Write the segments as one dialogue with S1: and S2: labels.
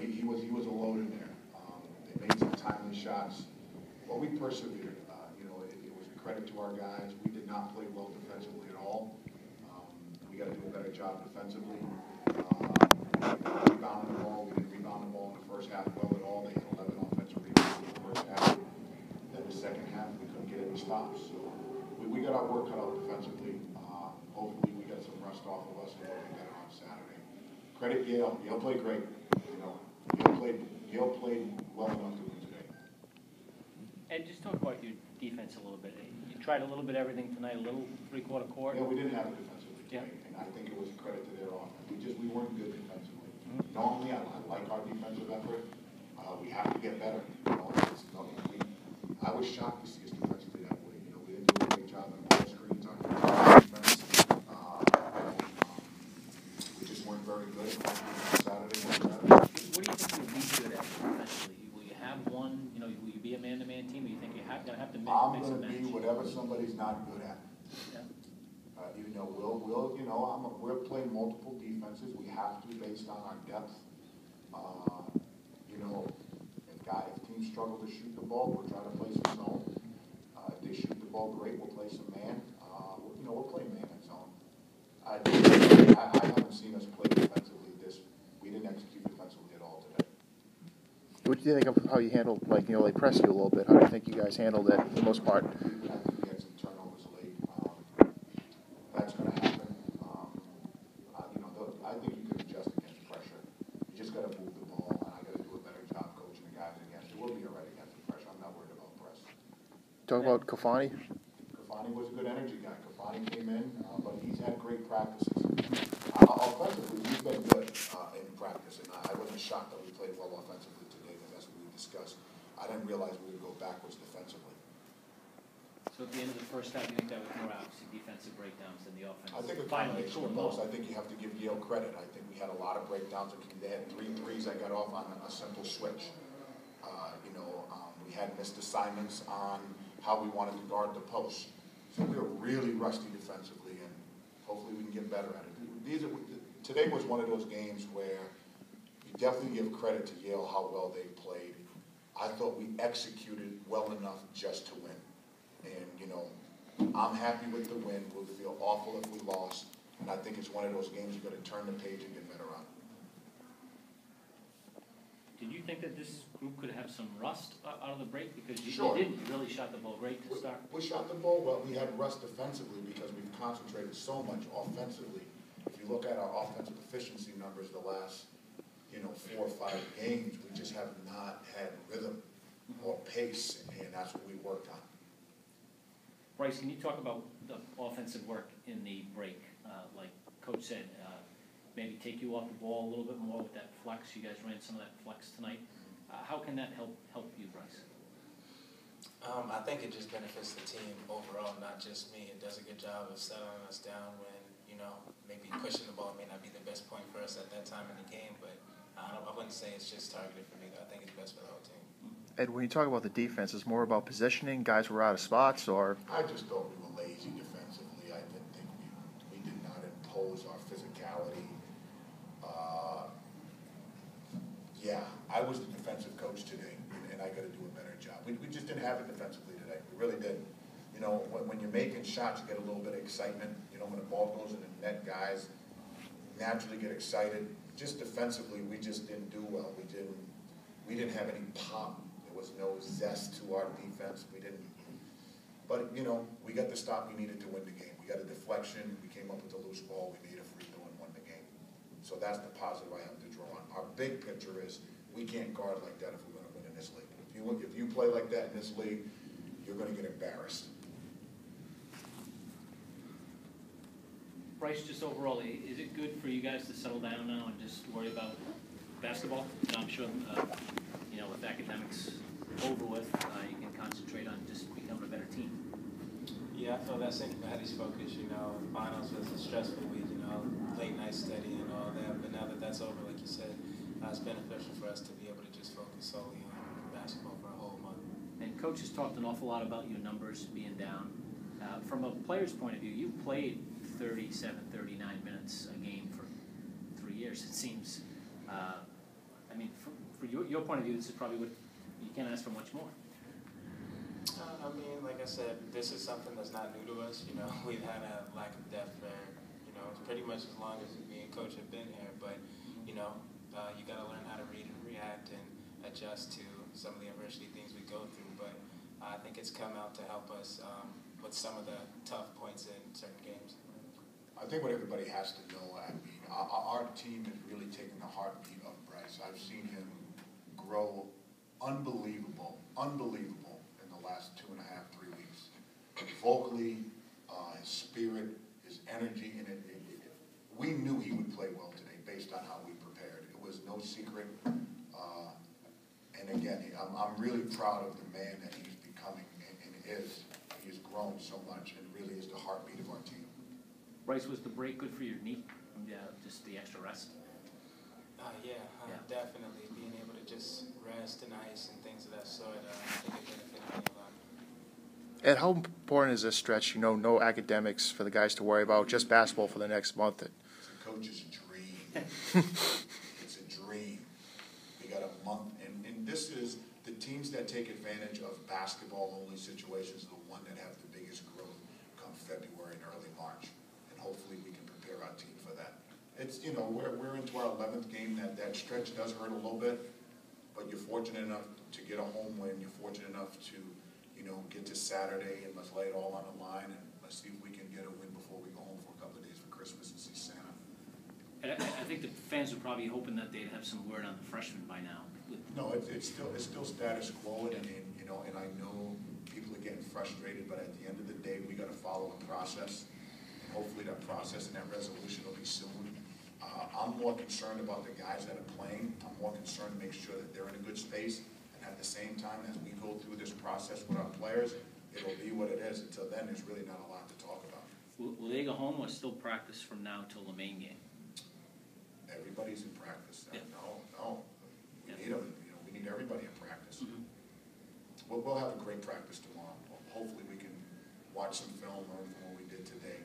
S1: he was a load in there. They made some timely shots. Well, we persevered. It was a credit to our guys. We did not play well defensively at all. We got to do a better job defensively. Rebounding the ball. We didn't rebound the ball in the first half well at all. They had 11 offensive rebounds in the first half. Then the second half, we couldn't get any stops. So we got our work cut out defensively. Hopefully, we got some rust off of us and we'll be better on Saturday. Credit Yale. Yale played great. Yale played well enough to win today.
S2: And just talk about your defense a little bit. You tried a little bit of everything tonight, a little three-quarter court.
S1: Yeah, we didn't have it defensively today, and I think it was a credit to their offense. We weren't good defensively. Normally, I like our defensive effort. We have to get better. I was shocked to see us defensively that way. We didn't do a great job on ball screens, on defense. We just weren't very good. Saturday.
S2: What do you think you'll be good at defensively? Will you have one? Will you be a man-to-man team? Or you think you're going to have to mix
S1: I'm
S2: and
S1: going to
S2: match?
S1: be whatever somebody's not good at.
S2: Yeah.
S1: We'll play multiple defenses. We have to based on our depth. If teams struggle to shoot the ball, we'll try to play some zone. If they shoot the ball great, we'll play some man. We'll play man and zone. I haven't seen us play defensively we didn't execute defensively at all today.
S3: What do you think of how you handled, they pressed you a little bit? How do you think you guys handled it for the most part?
S1: I think we had some turnovers late. That's going to happen. I think you can adjust against pressure. You just got to move the ball, and I got to do a better job coaching the guys against it. We'll be all right against the pressure. I'm not worried about press.
S3: Talk about Kafani.
S1: Kafani was a good energy guy. Kafani came in, but he's had great practices. Offensively, he's been good in practice, and I wasn't shocked that we played well offensively today, because that's what we discussed. I didn't realize we would go backwards defensively.
S2: So at the end of the first half, you think that was more obviously defensive breakdowns than the offense?
S1: I think a combination of both. I think you have to give Yale credit. I think we had a lot of breakdowns. They had 3 threes that got off on a simple switch. We had missed assignments on how we wanted to guard the post. So we were really rusty defensively, and hopefully we can get better at it. Today was one of those games where you definitely give credit to Yale how well they played. I thought we executed well enough just to win. And, I'm happy with the win. We'll feel awful if we lost. And I think it's one of those games you've got to turn the page and get better on.
S2: Did you think that this group could have some rust out of the break? Because you
S1: Sure.
S2: didn't. You really shot the ball great to start.
S1: We shot the ball well. We had rust defensively because we've concentrated so much offensively. If you look at our offensive efficiency numbers the last, 4 or 5 games, we just have not had rhythm or pace, and that's what we worked on.
S2: Bryce, can you talk about the offensive work in the break? Like Coach said, maybe take you off the ball a little bit more with that flex. You guys ran some of that flex tonight. How can that help you, Bryce?
S4: I think it just benefits the team overall, not just me. It does a good job of settling us down when, maybe pushing the ball may not be the best point for us at that time in the game, but I wouldn't say it's just targeted for me. I think it's best for the whole team.
S3: Ed, when you talk about the defense, it's more about positioning, guys were out of spots, or?
S1: I just thought we were lazy defensively. I didn't think we did not impose our physicality. I was the defensive coach today, and I got to do a better job. We just didn't have it defensively today. We really didn't. When you're making shots, you get a little bit of excitement. When the ball goes in the net, guys naturally get excited. Just defensively, we just didn't do well. We didn't have any pop. There was no zest to our defense. But we got the stop we needed to win the game. We got a deflection. We came up with a loose ball. We made a free throw and won the game. So that's the positive I have to draw on. Our big picture is we can't guard like that if we're going to win in this league. If you play like that in this league, you're going to get embarrassed.
S2: Bryce, just overall, is it good for you guys to settle down now and just worry about basketball? I'm sure, with academics over with, you can concentrate on just becoming a better team.
S4: Yeah, I feel that's anybody's focus. Finals was a stressful week, late night study and all that. But now that that's over, like you said, it's beneficial for us to be able to just focus solely on basketball for a whole month.
S2: And Coach has talked an awful lot about your numbers being down. From a player's point of view, you played 37, 39 minutes a game for 3 years, it seems. for your point of view, this is probably what, you can't ask for much more.
S4: I mean, like I said, this is something that's not new to us. You know, we've had a lack of depth for, you know, pretty much as long as me and Coach have been here. But, you know, you got to learn how to read and react and adjust to some of the adversity things we go through. But I think it's come out to help us with some of the tough points in certain games.
S1: I think what everybody has to know, I mean, our team has really taken the heartbeat of Bryce. I've seen him grow unbelievable in the last 2.5, 3 weeks. Vocally, his spirit, his energy, and we knew he would play well today based on how we prepared. It was no secret. And again, I'm really proud of the man that he's becoming and is. He has grown so much and really is the heartbeat of our team.
S2: Bryce, was the break good for your knee? Yeah, just the extra rest?
S4: Definitely. Being able to just rest and ice and things of that sort, I think it benefited me a lot.
S3: And how important is this stretch? You know, no academics for the guys to worry about, just basketball for the next month.
S1: It's a coach's dream. It's a dream. We got a month, and this is the teams that take advantage of basketball-only situations, the one that have the biggest growth come February and early March. And hopefully we can prepare our team for that. It's, you know, we're into our 11th game. That stretch does hurt a little bit, but you're fortunate enough to get a home win. You're fortunate enough to, you know, get to Saturday and let's lay it all on the line and let's see if we can get a win before we go home for a couple of days for Christmas and see Santa.
S2: And I think the fans were probably hoping that they'd have some word on the freshmen by now.
S1: No, it's still status quo, and you know, and I know people are getting frustrated, but at the end of the day, we got to follow a process, and hopefully that process and that resolution will be soon. I'm more concerned about the guys that are playing. I'm more concerned to make sure that they're in a good space, and at the same time, as we go through this process with our players, it'll be what it is. Until then, there's really not a lot to talk about.
S2: Will they go home or still practice from now till the main game?
S1: Everybody's in practice.
S2: Yeah.
S1: No. We need them. You know, we need everybody in practice.
S2: Mm-hmm.
S1: We'll have a great practice tomorrow. Hopefully we can watch some film, learn from what we did today,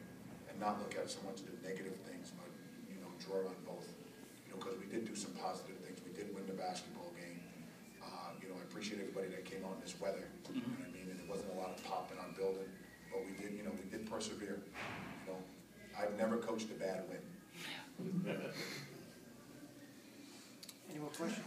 S1: and not look at so much of the negative things, but, you know, draw on both. You know, because we did do some positive things. We did win the basketball game. You know, I appreciate everybody that came out in this weather.
S2: Mm-hmm.
S1: You know what I mean? And there wasn't a lot of pop in our building, but we did, you know, we did persevere. You know, I've never coached a bad win.
S5: Any more questions?